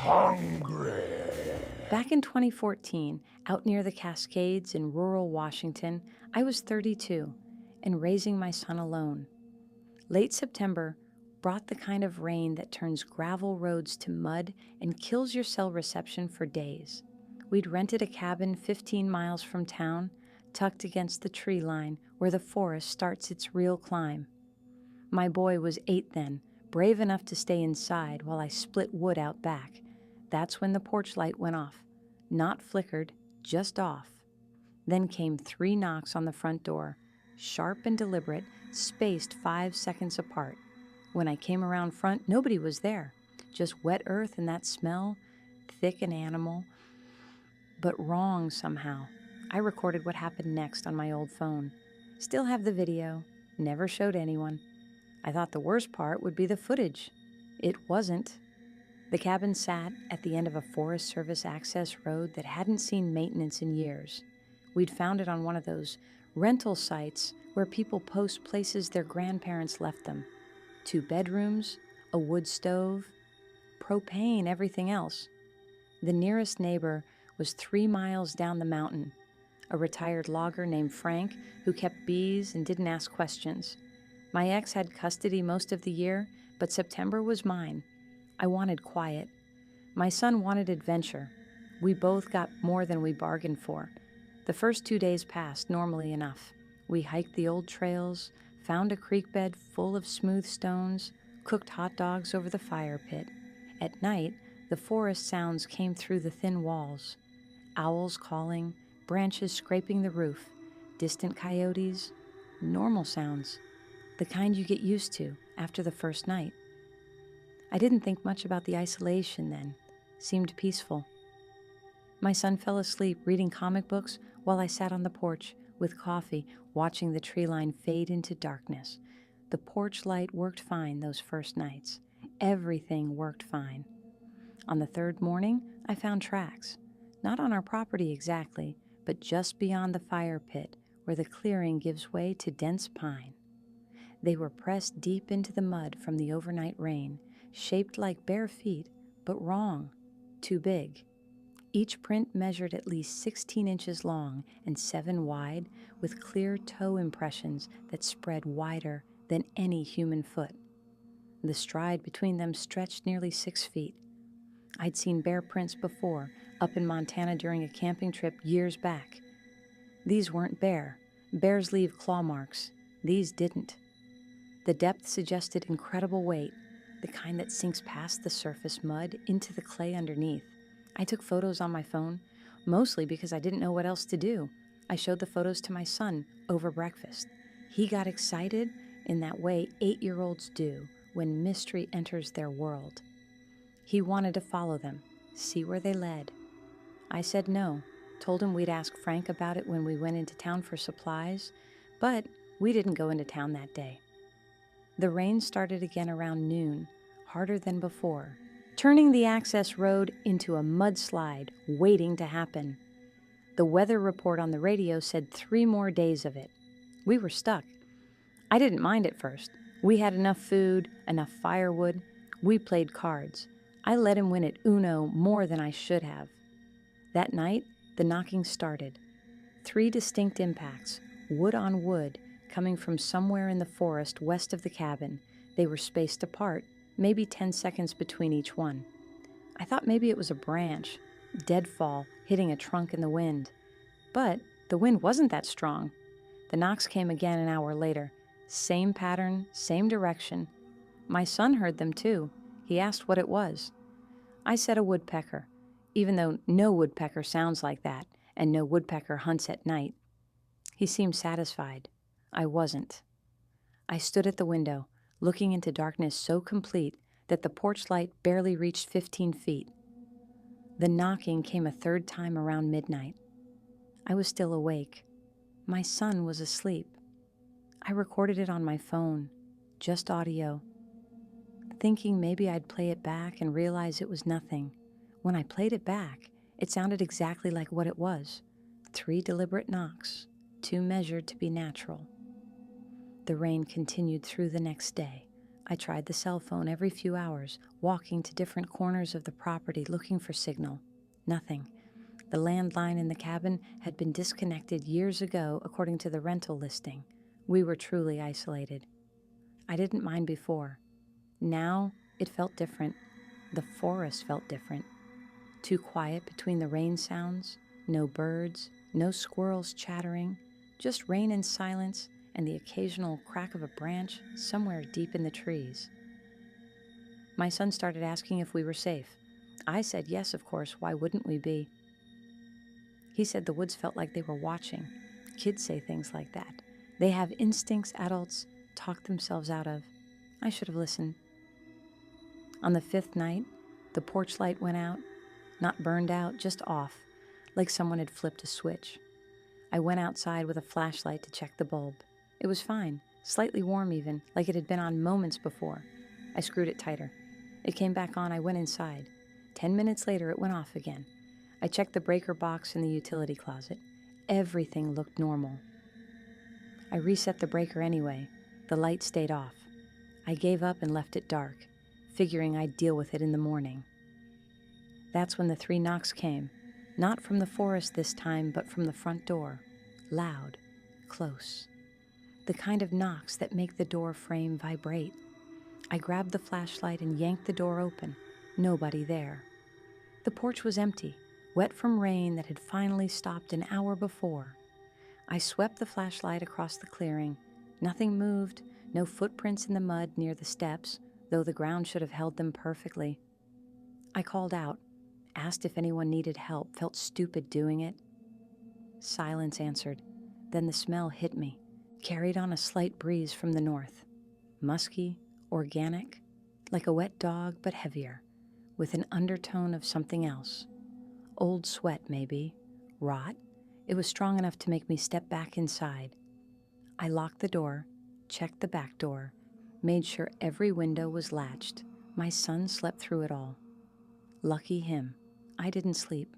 hungry. Back in 2014, out near the Cascades in rural Washington, I was 32 and raising my son alone. Late September brought the kind of rain that turns gravel roads to mud and kills your cell reception for days. We'd rented a cabin 15 miles from town, tucked against the tree line where the forest starts its real climb. My boy was 8 then, brave enough to stay inside while I split wood out back. That's when the porch light went off. Not flickered, just off. Then came 3 knocks on the front door, sharp and deliberate, spaced 5 seconds apart. When I came around front, nobody was there. Just wet earth and that smell, thick and animal, but wrong somehow. I recorded what happened next on my old phone. Still have the video, never showed anyone. I thought the worst part would be the footage. It wasn't. The cabin sat at the end of a Forest Service access road that hadn't seen maintenance in years. We'd found it on one of those rental sites where people post places their grandparents left them. 2 bedrooms, a wood stove, propane, everything else. The nearest neighbor was 3 miles down the mountain, a retired logger named Frank who kept bees and didn't ask questions. My ex had custody most of the year, but September was mine. I wanted quiet. My son wanted adventure. We both got more than we bargained for. The first 2 days passed normally enough. We hiked the old trails, found a creek bed full of smooth stones, cooked hot dogs over the fire pit. At night, the forest sounds came through the thin walls. Owls calling, branches scraping the roof, distant coyotes, normal sounds, the kind you get used to after the first night. I didn't think much about the isolation then. Seemed peaceful. My son fell asleep reading comic books while I sat on the porch with coffee, watching the tree line fade into darkness. The porch light worked fine those first nights. Everything worked fine. On the 3rd morning, I found tracks. Not on our property exactly, but just beyond the fire pit, where the clearing gives way to dense pine. They were pressed deep into the mud from the overnight rain, shaped like bare feet, but wrong, too big. Each print measured at least 16 inches long and 7 wide, with clear toe impressions that spread wider than any human foot. The stride between them stretched nearly 6 feet. I'd seen bear prints before, up in Montana during a camping trip years back. These weren't bear. Bears leave claw marks. These didn't. The depth suggested incredible weight, the kind that sinks past the surface mud into the clay underneath. I took photos on my phone, mostly because I didn't know what else to do. I showed the photos to my son over breakfast. He got excited in that way 8-year-olds do when mystery enters their world. He wanted to follow them, see where they led. I said no, told him we'd ask Frank about it when we went into town for supplies, but we didn't go into town that day. The rain started again around noon, harder than before, turning the access road into a mudslide waiting to happen. The weather report on the radio said 3 more days of it. We were stuck. I didn't mind at first. We had enough food, enough firewood. We played cards. I let him win at Uno more than I should have. That night, the knocking started. 3 distinct impacts, wood on wood, coming from somewhere in the forest west of the cabin. They were spaced apart, maybe 10 seconds between each one. I thought maybe it was a branch, deadfall, hitting a trunk in the wind. But the wind wasn't that strong. The knocks came again an hour later. Same pattern, same direction. My son heard them too. He asked what it was. I said a woodpecker, even though no woodpecker sounds like that, and no woodpecker hunts at night. He seemed satisfied. I wasn't. I stood at the window, looking into darkness so complete that the porch light barely reached 15 feet. The knocking came a 3rd time around midnight. I was still awake. My son was asleep. I recorded it on my phone, just audio, thinking maybe I'd play it back and realize it was nothing. When I played it back, it sounded exactly like what it was. 3 deliberate knocks, 2 measured to be natural. The rain continued through the next day. I tried the cell phone every few hours, walking to different corners of the property looking for signal. Nothing. The landline in the cabin had been disconnected years ago, according to the rental listing. We were truly isolated. I didn't mind before. Now it felt different. The forest felt different. Too quiet between the rain sounds, no birds, no squirrels chattering, just rain and silence and the occasional crack of a branch somewhere deep in the trees. My son started asking if we were safe. I said yes, of course, why wouldn't we be? He said the woods felt like they were watching. Kids say things like that. They have instincts adults talk themselves out of. I should have listened. On the 5th night, the porch light went out. Not burned out, just off, like someone had flipped a switch. I went outside with a flashlight to check the bulb. It was fine, slightly warm even, like it had been on moments before. I screwed it tighter. It came back on, I went inside. 10 minutes later, it went off again. I checked the breaker box in the utility closet. Everything looked normal. I reset the breaker anyway. The light stayed off. I gave up and left it dark, figuring I'd deal with it in the morning. That's when the 3 knocks came, not from the forest this time, but from the front door, loud, close. The kind of knocks that make the door frame vibrate. I grabbed the flashlight and yanked the door open. Nobody there. The porch was empty, wet from rain that had finally stopped an hour before. I swept the flashlight across the clearing. Nothing moved, no footprints in the mud near the steps, though the ground should have held them perfectly. I called out, asked if anyone needed help, felt stupid doing it. Silence answered. Then the smell hit me, carried on a slight breeze from the north. Musky, organic, like a wet dog but heavier, with an undertone of something else. Old sweat, maybe. Rot. It was strong enough to make me step back inside. I locked the door, checked the back door, made sure every window was latched. My son slept through it all. Lucky him. I didn't sleep.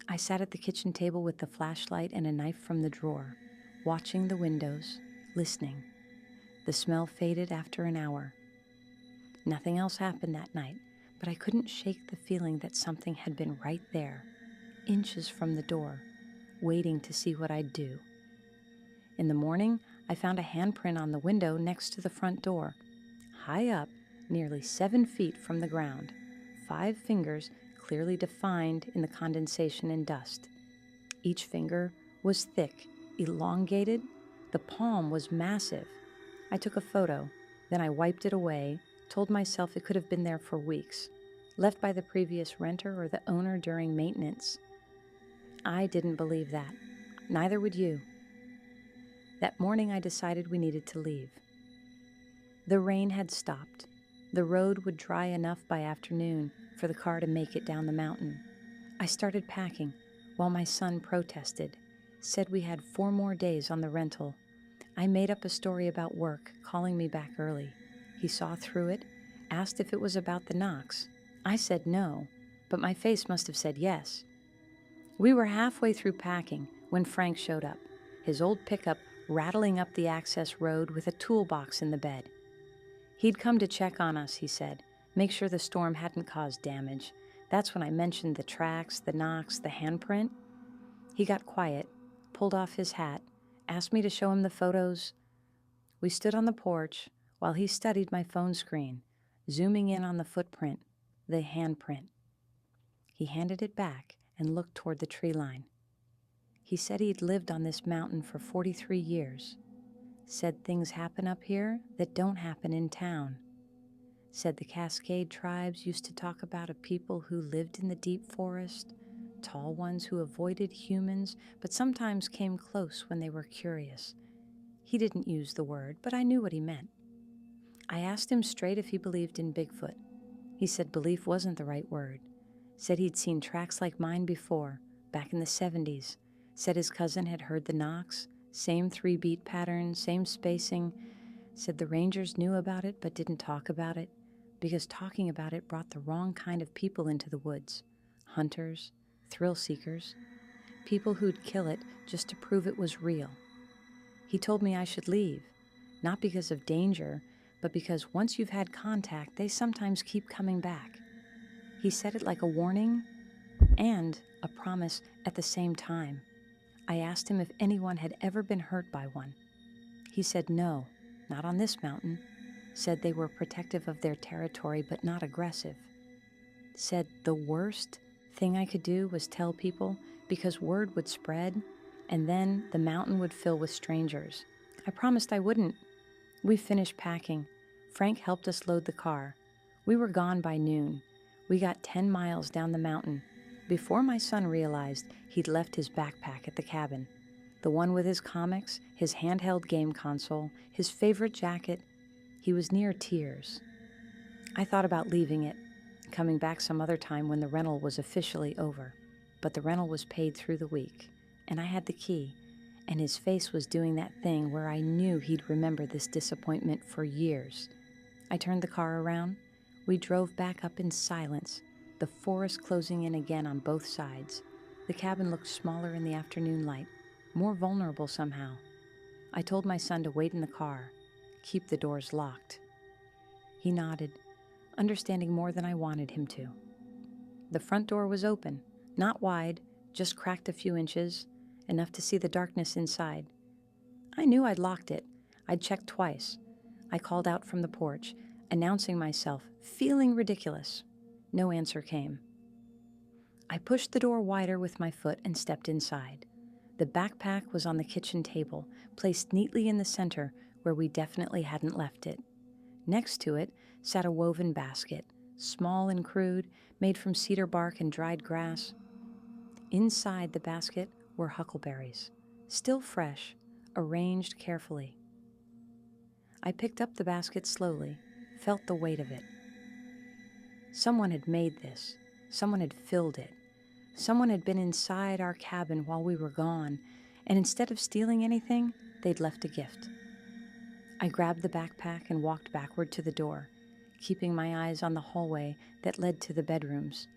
I sat at the kitchen table with the flashlight and a knife from the drawer, watching the windows, listening. The smell faded after an hour. Nothing else happened that night, but I couldn't shake the feeling that something had been right there, inches from the door, waiting to see what I'd do. In the morning, I found a handprint on the window next to the front door, high up, nearly 7 feet from the ground, 5 fingers clearly defined in the condensation and dust. Each finger was thick, elongated. The palm was massive. I took a photo, then I wiped it away, told myself it could have been there for weeks, left by the previous renter or the owner during maintenance. I didn't believe that. Neither would you. That morning I decided we needed to leave. The rain had stopped. The road would dry enough by afternoon for the car to make it down the mountain. I started packing while my son protested, said we had 4 more days on the rental. I made up a story about work, calling me back early. He saw through it, asked if it was about the knocks. I said no, but my face must have said yes. We were halfway through packing when Frank showed up, his old pickup rattling up the access road with a toolbox in the bed. He'd come to check on us, he said, make sure the storm hadn't caused damage. That's when I mentioned the tracks, the knocks, the handprint. He got quiet, pulled off his hat, asked me to show him the photos. We stood on the porch while he studied my phone screen, zooming in on the footprint, the handprint. He handed it back and looked toward the tree line. He said he'd lived on this mountain for 43 years. Said things happen up here that don't happen in town. Said the Cascade tribes used to talk about a people who lived in the deep forest, tall ones who avoided humans, but sometimes came close when they were curious. He didn't use the word, but I knew what he meant. I asked him straight if he believed in Bigfoot. He said belief wasn't the right word. Said he'd seen tracks like mine before, back in the 70s. Said his cousin had heard the knocks, same 3-beat pattern, same spacing. Said the rangers knew about it but didn't talk about it, because talking about it brought the wrong kind of people into the woods. Hunters, thrill seekers, people who'd kill it just to prove it was real. He told me I should leave, not because of danger, but because once you've had contact, they sometimes keep coming back. He said it like a warning and a promise at the same time. I asked him if anyone had ever been hurt by one. He said no, not on this mountain. Said they were protective of their territory but not aggressive. Said the worst thing I could do was tell people because word would spread and then the mountain would fill with strangers. I promised I wouldn't. We finished packing. Frank helped us load the car. We were gone by noon. We got 10 miles down the mountain before my son realized he'd left his backpack at the cabin. The one with his comics, his handheld game console, his favorite jacket. He was near tears. I thought about leaving it, coming back some other time when the rental was officially over. But the rental was paid through the week, and I had the key, and his face was doing that thing where I knew he'd remember this disappointment for years. I turned the car around. We drove back up in silence, the forest closing in again on both sides. The cabin looked smaller in the afternoon light, more vulnerable somehow. I told my son to wait in the car, keep the doors locked. He nodded, understanding more than I wanted him to. The front door was open, not wide, just cracked a few inches, enough to see the darkness inside. I knew I'd locked it. I'd checked twice. I called out from the porch, announcing myself, feeling ridiculous. No answer came. I pushed the door wider with my foot and stepped inside. The backpack was on the kitchen table, placed neatly in the center where we definitely hadn't left it. Next to it sat a woven basket, small and crude, made from cedar bark and dried grass. Inside the basket were huckleberries, still fresh, arranged carefully. I picked up the basket slowly, felt the weight of it. Someone had made this. Someone had filled it. Someone had been inside our cabin while we were gone, and instead of stealing anything, they'd left a gift. I grabbed the backpack and walked backward to the door, keeping my eyes on the hallway that led to the bedrooms.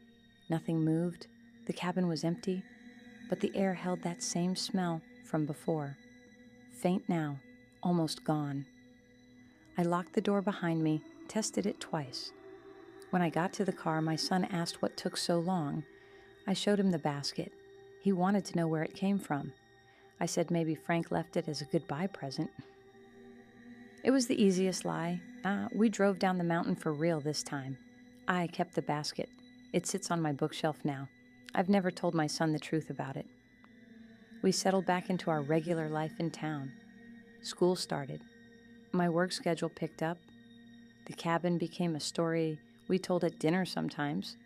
Nothing moved. The cabin was empty, but the air held that same smell from before. Faint now, almost gone. I locked the door behind me, tested it twice. When I got to the car, my son asked what took so long. I showed him the basket. He wanted to know where it came from. I said maybe Frank left it as a goodbye present. It was the easiest lie. We drove down the mountain for real this time. I kept the basket. It sits on my bookshelf now. I've never told my son the truth about it. We settled back into our regular life in town. School started. My work schedule picked up. The cabin became a story we told at dinner sometimes.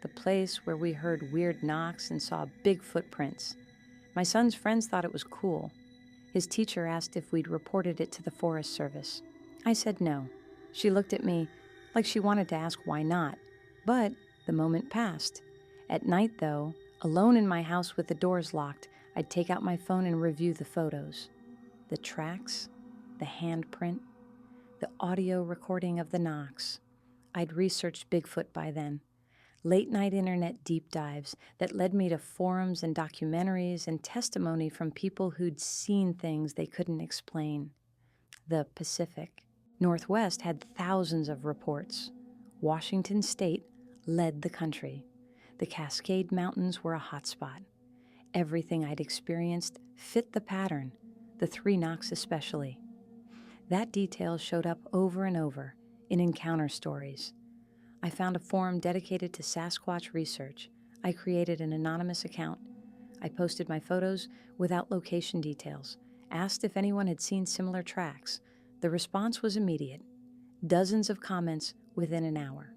The place where we heard weird knocks and saw big footprints. My son's friends thought it was cool. His teacher asked if we'd reported it to the Forest Service. I said no. She looked at me like she wanted to ask why not. But the moment passed. At night, though, alone in my house with the doors locked, I'd take out my phone and review the photos. The tracks, the handprint, the audio recording of the knocks. I'd researched Bigfoot by then. Late-night internet deep dives that led me to forums and documentaries and testimony from people who'd seen things they couldn't explain. The Pacific Northwest had thousands of reports. Washington State led the country. The Cascade Mountains were a hotspot. Everything I'd experienced fit the pattern, the 3 knocks especially. That detail showed up over and over in encounter stories. I found a forum dedicated to Sasquatch research. I created an anonymous account. I posted my photos without location details, asked if anyone had seen similar tracks. The response was immediate. Dozens of comments within an hour.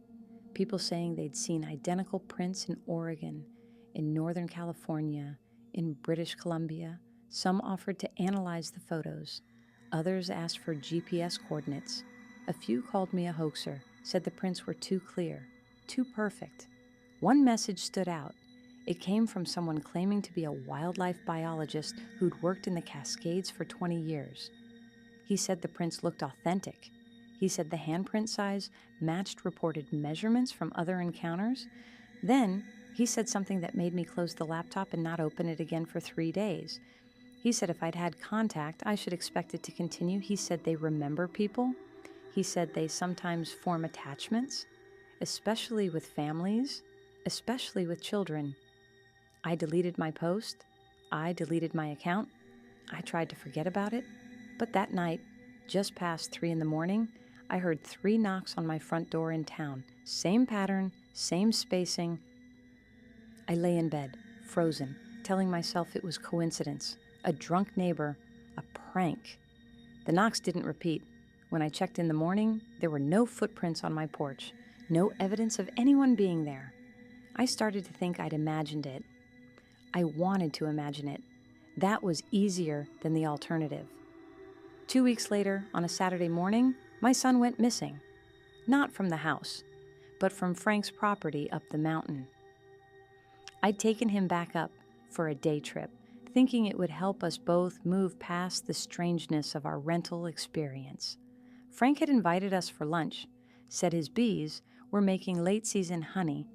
People saying they'd seen identical prints in Oregon, in Northern California, in British Columbia. Some offered to analyze the photos. Others asked for GPS coordinates. A few called me a hoaxer, said the prints were too clear, too perfect. One message stood out. It came from someone claiming to be a wildlife biologist who'd worked in the Cascades for 20 years. He said the prints looked authentic. He said the handprint size matched reported measurements from other encounters. Then he said something that made me close the laptop and not open it again for 3 days. He said if I'd had contact, I should expect it to continue. He said they remember people. He said they sometimes form attachments, especially with families, especially with children. I deleted my post. I deleted my account. I tried to forget about it. But that night, just past 3 in the morning, I heard 3 knocks on my front door in town. Same pattern, same spacing. I lay in bed, frozen, telling myself it was coincidence, a drunk neighbor, a prank. The knocks didn't repeat. When I checked in the morning, there were no footprints on my porch, no evidence of anyone being there. I started to think I'd imagined it. I wanted to imagine it. That was easier than the alternative. 2 weeks later, on a Saturday morning, my son went missing. Not from the house, but from Frank's property up the mountain. I'd taken him back up for a day trip, thinking it would help us both move past the strangeness of our rental experience. Frank had invited us for lunch, said his bees were making late-season honey,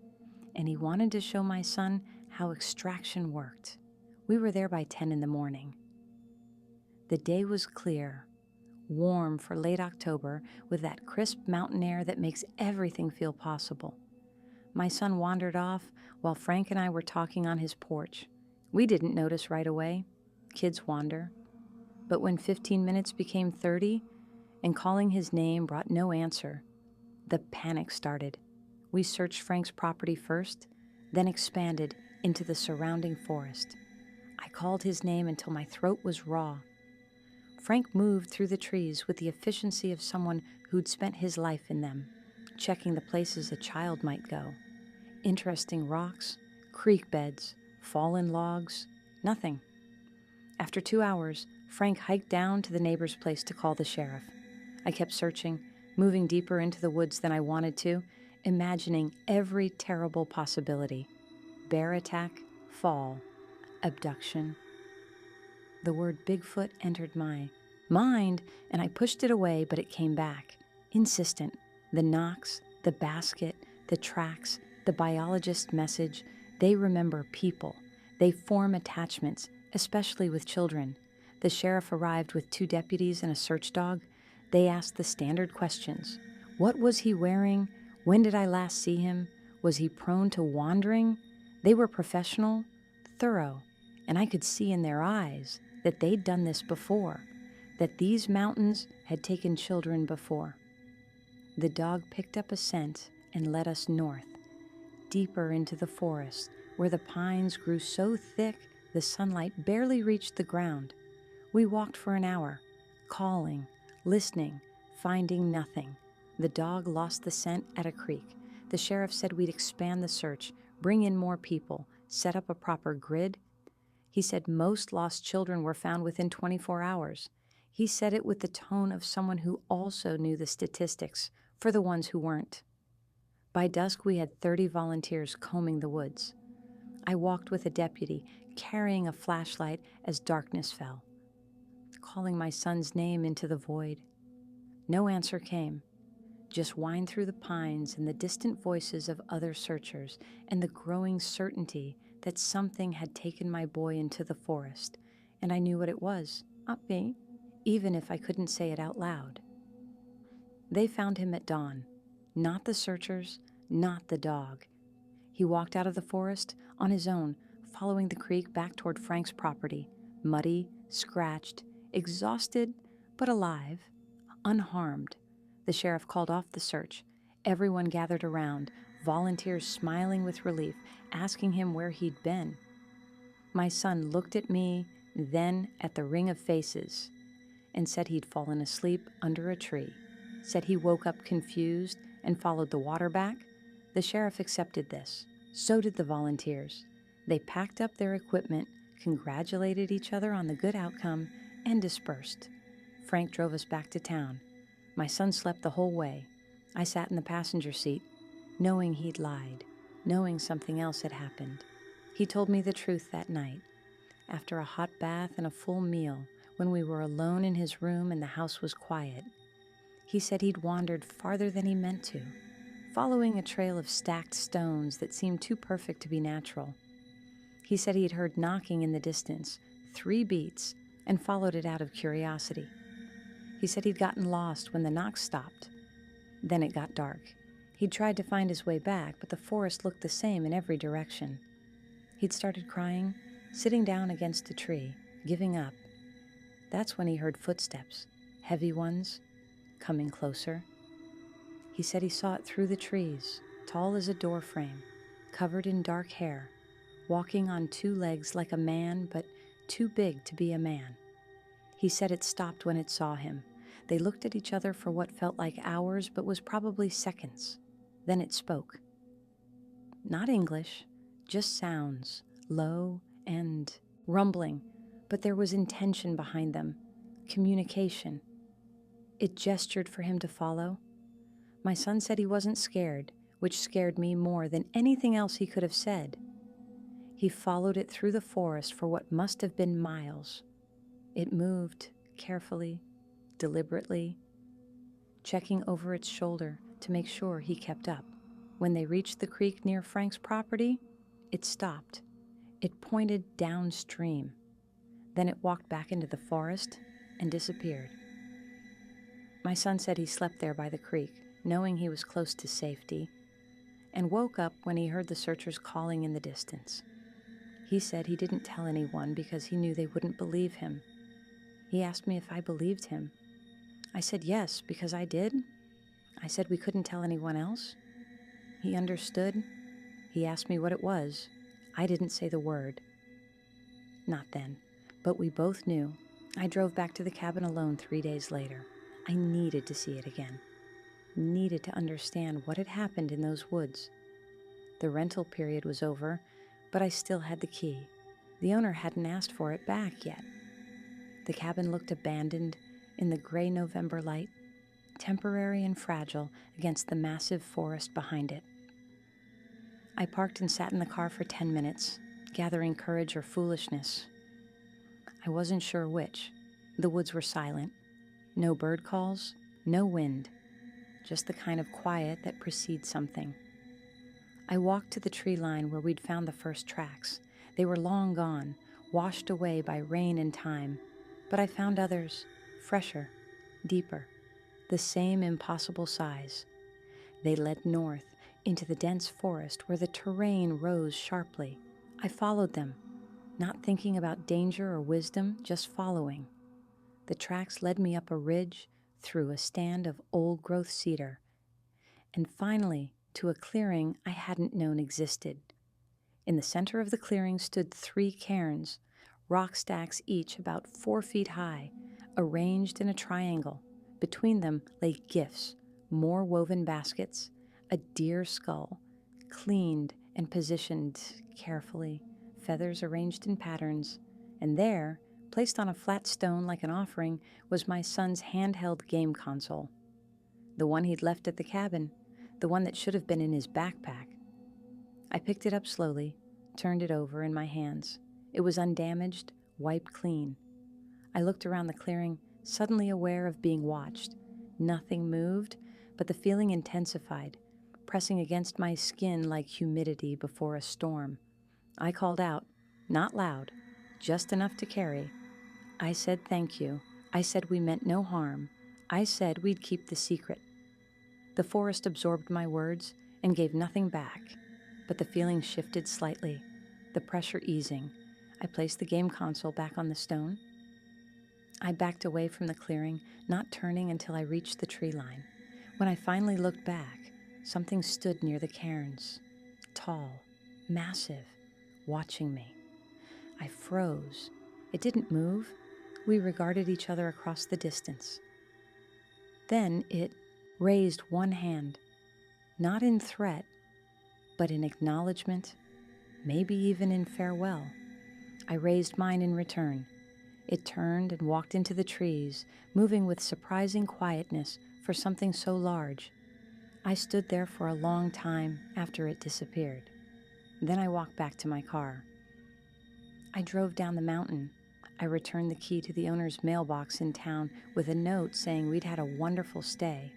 and he wanted to show my son how extraction worked. We were there by 10 in the morning. The day was clear, warm for late October, with that crisp mountain air that makes everything feel possible. My son wandered off while Frank and I were talking on his porch. We didn't notice right away. Kids wander. But when 15 minutes became 30 and calling his name brought no answer, the panic started. We searched Frank's property first, then expanded into the surrounding forest. I called his name until my throat was raw. Frank moved through the trees with the efficiency of someone who'd spent his life in them, checking the places a child might go. Interesting rocks, creek beds, fallen logs, nothing. After 2 hours, Frank hiked down to the neighbor's place to call the sheriff. I kept searching, moving deeper into the woods than I wanted to, imagining every terrible possibility. Bear attack, fall, abduction. The word Bigfoot entered my mind, and I pushed it away, but it came back, insistent. The knocks, the basket, the tracks, the biologist's message, they remember people. They form attachments, especially with children. The sheriff arrived with 2 deputies and a search dog. They asked the standard questions. What was he wearing? When did I last see him? Was he prone to wandering? They were professional, thorough, and I could see in their eyes that they'd done this before, that these mountains had taken children before. The dog picked up a scent and led us north, deeper into the forest, where the pines grew so thick the sunlight barely reached the ground. We walked for an hour, calling, listening, finding nothing. The dog lost the scent at a creek. The sheriff said we'd expand the search, bring in more people, set up a proper grid. He said most lost children were found within 24 hours. He said it with the tone of someone who also knew the statistics for the ones who weren't. By dusk, we had 30 volunteers combing the woods. I walked with a deputy, carrying a flashlight as darkness fell, calling my son's name into the void. No answer came, just whine through the pines and the distant voices of other searchers and the growing certainty that something had taken my boy into the forest, and I knew what it was, not me, even if I couldn't say it out loud. They found him at dawn, not the searchers, not the dog. He walked out of the forest on his own, following the creek back toward Frank's property, muddy, scratched, exhausted, but alive, unharmed. The sheriff called off the search. Everyone gathered around, volunteers smiling with relief, asking him where he'd been. My son looked at me, then at the ring of faces, and said he'd fallen asleep under a tree, said he woke up confused and followed the water back. The sheriff accepted this. So did the volunteers. They packed up their equipment, congratulated each other on the good outcome, and dispersed. Frank drove us back to town. My son slept the whole way. I sat in the passenger seat, knowing he'd lied, knowing something else had happened. He told me the truth that night, after a hot bath and a full meal, when we were alone in his room and the house was quiet. He said he'd wandered farther than he meant to, following a trail of stacked stones that seemed too perfect to be natural. He said he'd heard knocking in the distance, 3 beats, and followed it out of curiosity. He said he'd gotten lost when the knock stopped, Then it got dark. He'd tried to find his way back, but the forest looked the same in every direction. He'd started crying, sitting down against a tree, giving up. That's when he heard footsteps, heavy ones, coming closer. He said he saw it through the trees, tall as a door frame, covered in dark hair, walking on two legs like a man, but too big to be a man. He said it stopped when it saw him. They looked at each other for what felt like hours, but was probably seconds. Then it spoke. Not English, just sounds, low and rumbling, but there was intention behind them, communication. It gestured for him to follow. My son said he wasn't scared, which scared me more than anything else he could have said. He followed it through the forest for what must have been miles. It moved carefully, deliberately, checking over its shoulder to make sure he kept up. When they reached the creek near Frank's property, it stopped. It pointed downstream. Then it walked back into the forest and disappeared. My son said he slept there by the creek, knowing he was close to safety, and woke up when he heard the searchers calling in the distance. He said he didn't tell anyone because he knew they wouldn't believe him. He asked me if I believed him. I said yes, because I did. I said we couldn't tell anyone else. He understood. He asked me what it was. I didn't say the word. Not then, but we both knew. I drove back to the cabin alone 3 days later. I needed to see it again. Needed to understand what had happened in those woods. The rental period was over, but I still had the key. The owner hadn't asked for it back yet. The cabin looked abandoned in the gray November light, temporary and fragile against the massive forest behind it. I parked and sat in the car for 10 minutes, gathering courage or foolishness. I wasn't sure which. The woods were silent. No bird calls, no wind, just the kind of quiet that precedes something. I walked to the tree line where we'd found the first tracks. They were long gone, washed away by rain and time, but I found others, fresher, deeper, the same impossible size. They led north into the dense forest where the terrain rose sharply. I followed them, not thinking about danger or wisdom, just following. The tracks led me up a ridge, through a stand of old-growth cedar, and finally to a clearing I hadn't known existed. In the center of the clearing stood 3 cairns, rock stacks each about 4 feet high, arranged in a triangle. Between them lay gifts, more woven baskets, a deer skull, cleaned and positioned carefully, feathers arranged in patterns, and there, placed on a flat stone like an offering, was my son's handheld game console. The one he'd left at the cabin, the one that should have been in his backpack. I picked it up slowly, turned it over in my hands. It was undamaged, wiped clean. I looked around the clearing, suddenly aware of being watched. Nothing moved, but the feeling intensified, pressing against my skin like humidity before a storm. I called out, not loud, just enough to carry. I said thank you. I said we meant no harm. I said we'd keep the secret. The forest absorbed my words and gave nothing back, but the feeling shifted slightly, the pressure easing. I placed the game console back on the stone. I backed away from the clearing, not turning until I reached the tree line. When I finally looked back, something stood near the cairns, tall, massive, watching me. I froze. It didn't move. We regarded each other across the distance. Then it raised one hand, not in threat, but in acknowledgement, maybe even in farewell. I raised mine in return. It turned and walked into the trees, moving with surprising quietness for something so large. I stood there for a long time after it disappeared. Then I walked back to my car. I drove down the mountain. I returned the key to the owner's mailbox in town with a note saying we'd had a wonderful stay.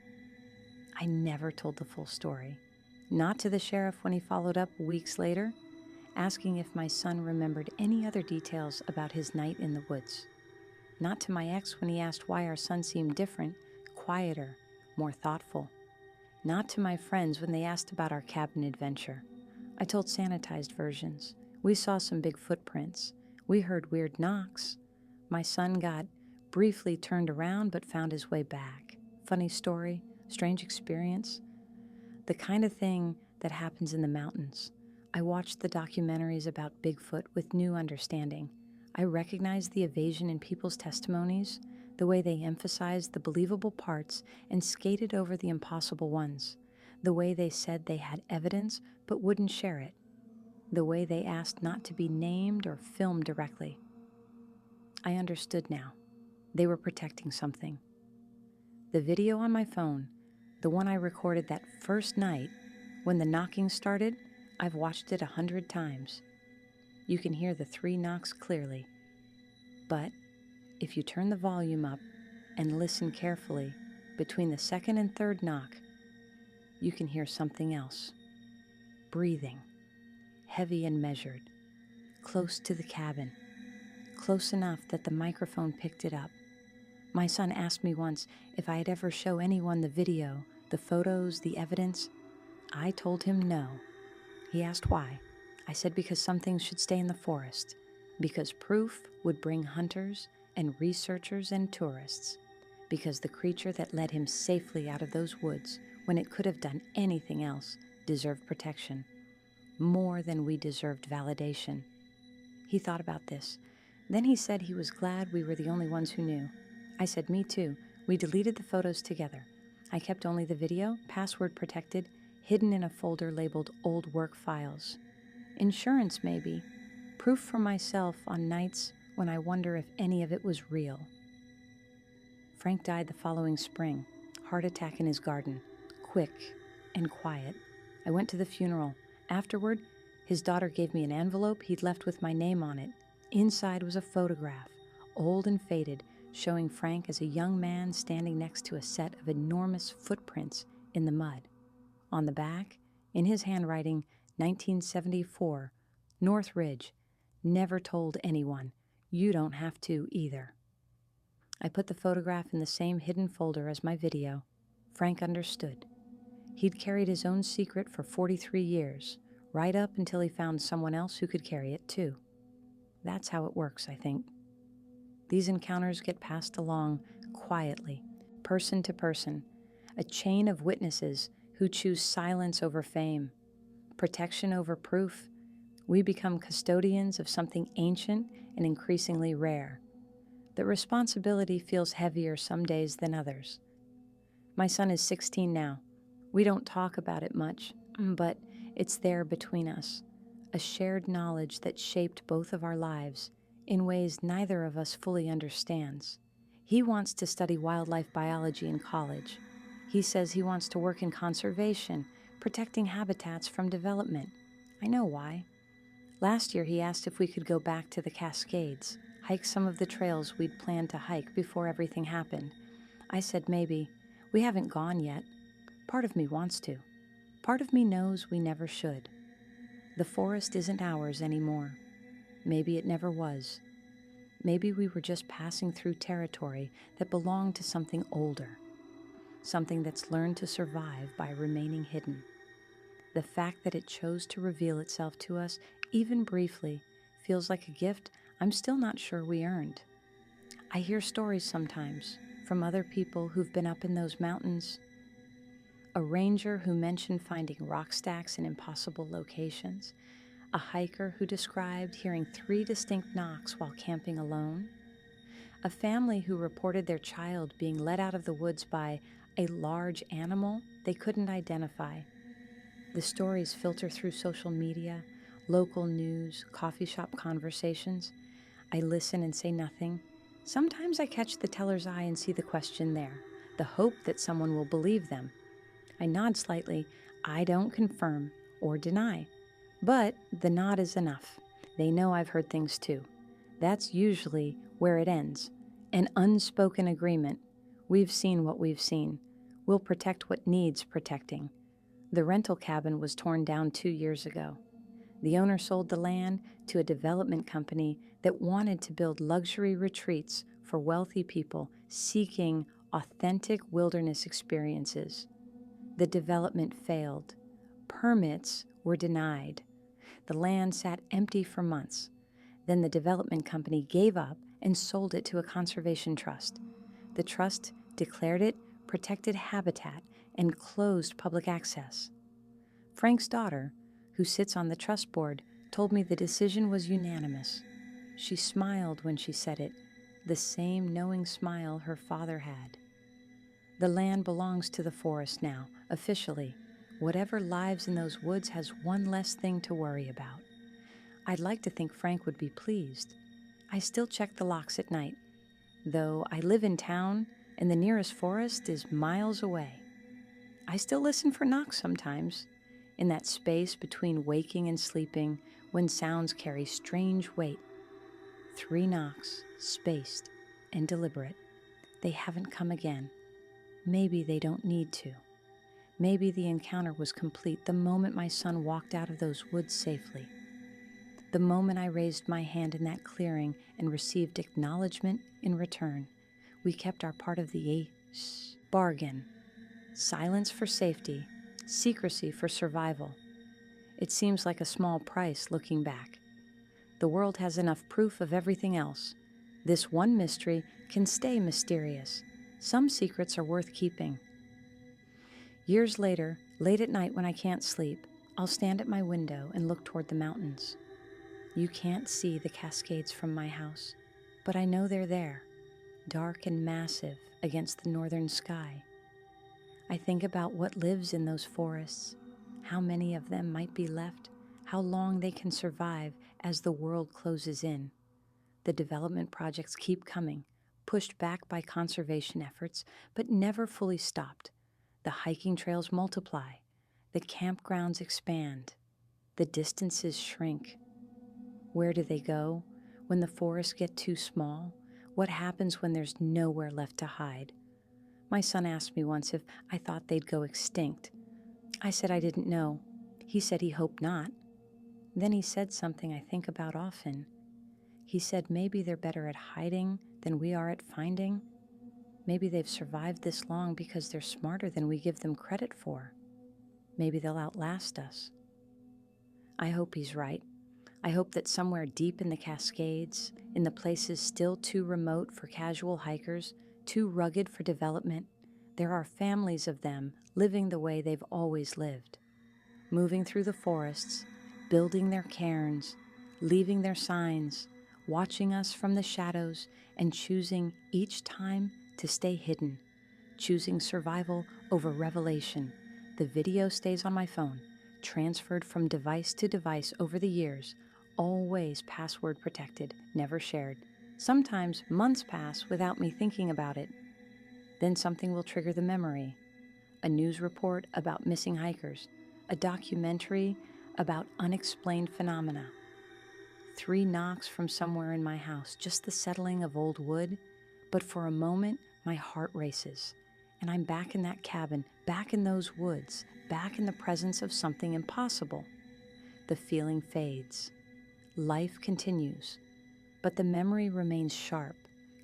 I never told the full story. Not to the sheriff when he followed up weeks later, asking if my son remembered any other details about his night in the woods. Not to my ex when he asked why our son seemed different, quieter, more thoughtful. not to my friends when they asked about our cabin adventure. I told sanitized versions. We saw some big footprints. We heard weird knocks. My son got briefly turned around but found his way back. Funny story, strange experience. The kind of thing that happens in the mountains. I watched the documentaries about Bigfoot with new understanding. I recognized the evasion in people's testimonies, the way they emphasized the believable parts and skated over the impossible ones, the way they said they had evidence but wouldn't share it, the way they asked not to be named or filmed directly. I understood now. They were protecting something. The video on my phone, the one I recorded that first night when the knocking started, I've watched it 100 times. You can hear the 3 knocks clearly. But if you turn the volume up and listen carefully, between the second and third knock, you can hear something else. Breathing, heavy and measured, close to the cabin, close enough that the microphone picked it up. My son asked me once if I'd ever show anyone the video, the photos, the evidence. I told him no. He asked why. I said because some things should stay in the forest, because proof would bring hunters and researchers and tourists, because the creature that led him safely out of those woods when it could have done anything else deserved protection, more than we deserved validation. He thought about this. Then he said he was glad we were the only ones who knew. I said, me too. We deleted the photos together. I kept only the video, password protected, hidden in a folder labeled Old Work Files. Insurance, maybe. Proof for myself on nights when I wonder if any of it was real. Frank died the following spring. Heart attack in his garden. Quick and quiet. I went to the funeral. Afterward, his daughter gave me an envelope he'd left with my name on it. Inside was a photograph, old and faded, showing Frank as a young man standing next to a set of enormous footprints in the mud. On the back, in his handwriting, 1974, North Ridge. Never told anyone. You don't have to either. I put the photograph in the same hidden folder as my video. Frank understood. He'd carried his own secret for 43 years, right up until he found someone else who could carry it too. That's how it works, I think. These encounters get passed along quietly, person to person, a chain of witnesses who choose silence over fame, protection over proof. We become custodians of something ancient and increasingly rare. The responsibility feels heavier some days than others. My son is 16 now. We don't talk about it much, but it's there between us, a shared knowledge that shaped both of our lives in ways neither of us fully understands. He wants to study wildlife biology in college. He says he wants to work in conservation, protecting habitats from development. I know why. Last year he asked if we could go back to the Cascades, hike some of the trails we'd planned to hike before everything happened. I said maybe. We haven't gone yet. Part of me wants to. Part of me knows we never should. The forest isn't ours anymore. Maybe it never was. Maybe we were just passing through territory that belonged to something older, something that's learned to survive by remaining hidden. The fact that it chose to reveal itself to us, even briefly, feels like a gift I'm still not sure we earned. I hear stories sometimes from other people who've been up in those mountains. A ranger who mentioned finding rock stacks in impossible locations. A hiker who described hearing 3 distinct knocks while camping alone. A family who reported their child being led out of the woods by a large animal they couldn't identify. The stories filter through social media, local news, coffee shop conversations. I listen and say nothing. Sometimes I catch the teller's eye and see the question there, the hope that someone will believe them. I nod slightly. I don't confirm or deny. But the nod is enough. They know I've heard things too. That's usually where it ends. An unspoken agreement. We've seen what we've seen. We'll protect what needs protecting. The rental cabin was torn down 2 years ago. The owner sold the land to a development company that wanted to build luxury retreats for wealthy people seeking authentic wilderness experiences. The development failed. Permits were denied. The land sat empty for months. Then the development company gave up and sold it to a conservation trust. The trust declared it protected habitat and closed public access. Frank's daughter, who sits on the trust board, told me the decision was unanimous. She smiled when she said it, the same knowing smile her father had. The land belongs to the forest now, officially. Whatever lives in those woods has one less thing to worry about. I'd like to think Frank would be pleased. I still check the locks at night, though I live in town and the nearest forest is miles away. I still listen for knocks sometimes, in that space between waking and sleeping when sounds carry strange weight. 3 knocks, spaced and deliberate. They haven't come again. Maybe they don't need to. Maybe the encounter was complete the moment my son walked out of those woods safely. The moment I raised my hand in that clearing and received acknowledgement in return. We kept our part of the bargain. Silence for safety, secrecy for survival. It seems like a small price looking back. The world has enough proof of everything else. This one mystery can stay mysterious. Some secrets are worth keeping. Years later, late at night when I can't sleep, I'll stand at my window and look toward the mountains. You can't see the Cascades from my house, but I know they're there, dark and massive against the northern sky. I think about what lives in those forests, how many of them might be left, how long they can survive as the world closes in. The development projects keep coming, pushed back by conservation efforts, but never fully stopped. The hiking trails multiply, the campgrounds expand, the distances shrink. Where do they go when the forests get too small? What happens when there's nowhere left to hide? My son asked me once if I thought they'd go extinct. I said I didn't know. He said he hoped not. Then he said something I think about often. He said maybe they're better at hiding than we are at finding. Maybe they've survived this long because they're smarter than we give them credit for. Maybe they'll outlast us. I hope he's right. I hope that somewhere deep in the Cascades, in the places still too remote for casual hikers, too rugged for development, there are families of them living the way they've always lived, moving through the forests, building their cairns, leaving their signs, watching us from the shadows, and choosing each time to stay hidden, choosing survival over revelation. The video stays on my phone, transferred from device to device over the years, always password protected, never shared. Sometimes months pass without me thinking about it. Then something will trigger the memory. A news report about missing hikers, a documentary about unexplained phenomena. 3 knocks from somewhere in my house, just the settling of old wood, but for a moment my heart races, and I'm back in that cabin, back in those woods, back in the presence of something impossible. The feeling fades. Life continues, but the memory remains sharp,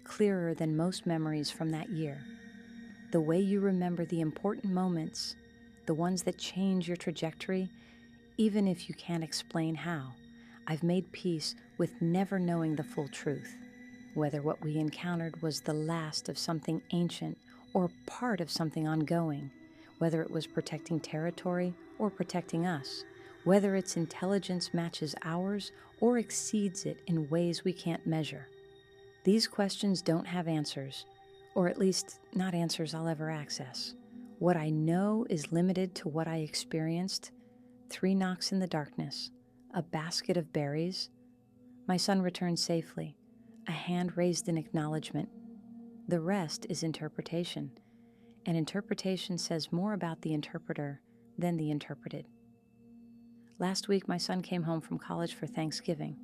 clearer than most memories from that year. The way you remember the important moments, the ones that change your trajectory, even if you can't explain how. I've made peace with never knowing the full truth, whether what we encountered was the last of something ancient or part of something ongoing, whether it was protecting territory or protecting us, whether its intelligence matches ours or exceeds it in ways we can't measure. These questions don't have answers, or at least not answers I'll ever access. What I know is limited to what I experienced: 3 knocks in the darkness, a basket of berries. My son returned safely, a hand raised in acknowledgement. The rest is interpretation, and interpretation says more about the interpreter than the interpreted. Last week, my son came home from college for Thanksgiving.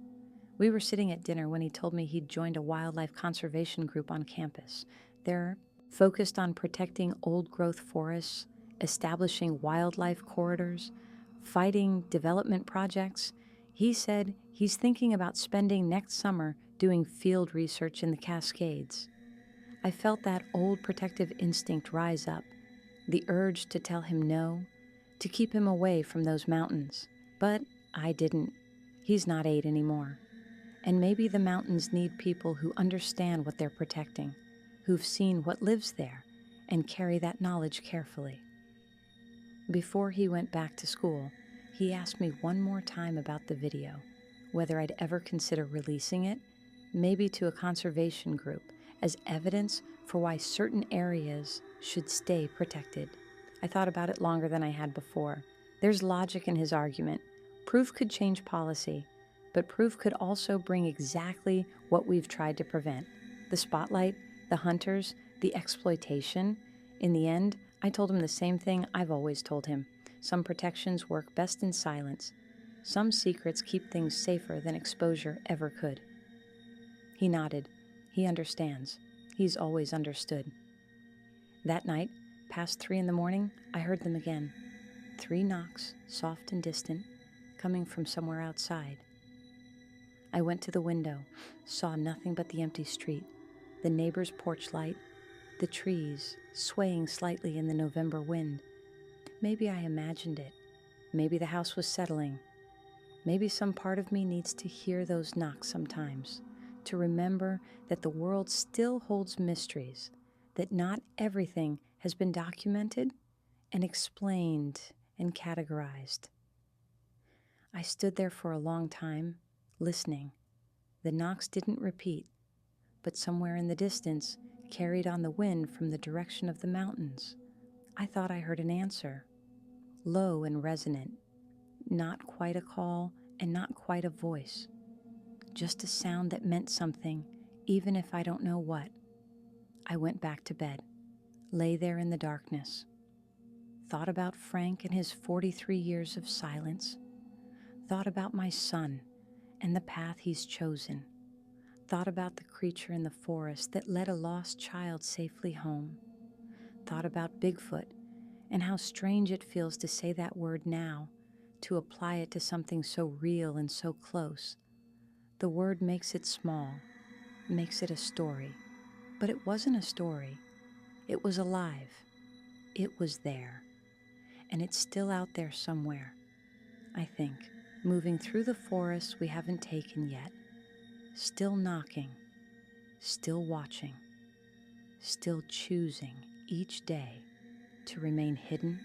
We were sitting at dinner when he told me he'd joined a wildlife conservation group on campus. They're focused on protecting old-growth forests, establishing wildlife corridors, fighting development projects. He said he's thinking about spending next summer doing field research in the Cascades. I felt that old protective instinct rise up. the urge to tell him no, to keep him away from those mountains. But I didn't. He's not 8 anymore. And maybe the mountains need people who understand what they're protecting, who've seen what lives there, and carry that knowledge carefully. Before he went back to school, he asked me one more time about the video, whether I'd ever consider releasing it, maybe to a conservation group, as evidence for why certain areas should stay protected. I thought about it longer than I had before. There's logic in his argument. Proof could change policy, but proof could also bring exactly what we've tried to prevent. The spotlight, the hunters, the exploitation. In the end, I told him the same thing I've always told him. Some protections work best in silence. Some secrets keep things safer than exposure ever could. He nodded. He understands. He's always understood. That night, past 3 in the morning, I heard them again. 3 knocks, soft and distant, coming from somewhere outside. I went to the window, saw nothing but the empty street, the neighbor's porch light, the trees swaying slightly in the November wind. Maybe I imagined it. Maybe the house was settling. Maybe some part of me needs to hear those knocks sometimes, to remember that the world still holds mysteries, that not everything has been documented and explained and categorized. I stood there for a long time, listening. The knocks didn't repeat, but somewhere in the distance, carried on the wind from the direction of the mountains, I thought I heard an answer, low and resonant, not quite a call and not quite a voice, just a sound that meant something, even if I don't know what. I went back to bed, lay there in the darkness, thought about Frank and his 43 years of silence, thought about my son and the path he's chosen, thought about the creature in the forest that led a lost child safely home, thought about Bigfoot and how strange it feels to say that word now, to apply it to something so real and so close. The word makes it small, makes it a story, but it wasn't a story. It was alive. It was there. And it's still out there somewhere, I think, moving through the forest we haven't taken yet, still knocking, still watching, still choosing each day to remain hidden